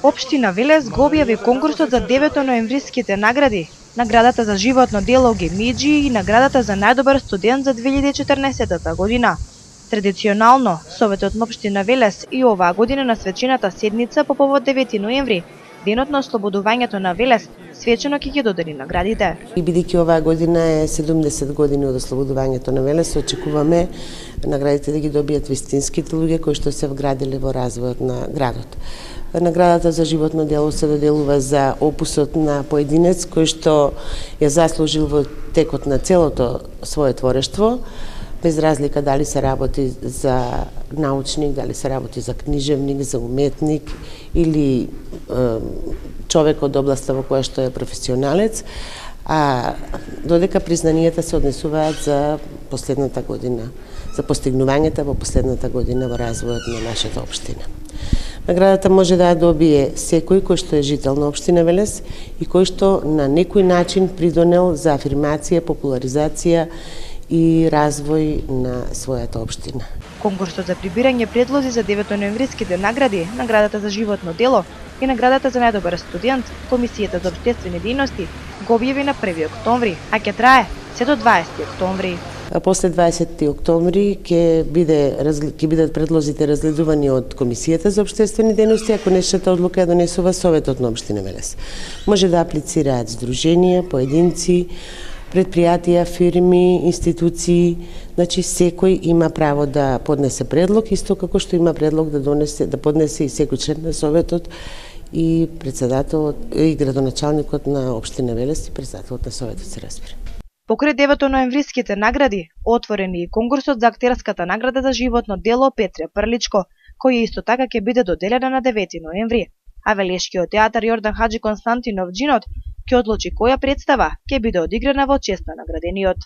Општина Велес го објави конкурсот за 9-ноемвриските награди, наградата за животно дело Гемиџи и наградата за најдобар студент за 2014 година. Традиционално, Советот на општина Велес и оваа година на свечената седница по повод 9 ноември, денот на ослободувањето на Велес, свечено ќе ги додели наградите. И бидејќи оваа година е 70 години од ослободувањето на Велес, очекуваме наградите да ги добијат вистинските луѓе кои што се вградиле во развојот на градот. Наградата за животно дело се доделува за опусот на поединец кој што ја заслужил во текот на целото свое творештво, без разлика дали се работи за научник, дали се работи за книжевник, за уметник или човек од областа во која што е професионалец, а додека признанијата се однесуваат за последната година, за постигнувањата во последната година во развојот на нашата општина. Наградата може да ја добие секој кој што е жител на општина Велес и кој што на некој начин придонел за афирмација, популаризација и развој на својата општина. Конкурсот за прибирање предлози за 9-ноемвриските награди, наградата за животно дело и наградата за најдобар студент, Комисијата за општествени дејности го објави на 1 октомври, а ќе трае се до 20 октомври. После 20 октомври ќе бидат предлозите разгледувани од Комисијата за општествени дејности, а конечната одлука ја донесува Советот на општина Велес. Може да аплицираат здруженија, поединци, предпријатија, фирми, институции, значи секој има право да поднесе предлог, исто како што има предлог да поднесе и секој член на Советот и председателот и градоначалникот на општина Велес и председателот на Советот се разбира. Покрај 9-ноемвриските награди, отворен е и конкурсот за актерската награда за животно дело Петре Прличко, која исто така ќе биде доделена на 9 ноември. А Велешкиот театар Јордан Хаџи Константинов Џинот ќе одлучи која представа ќе биде одиграна во чест на наградениот.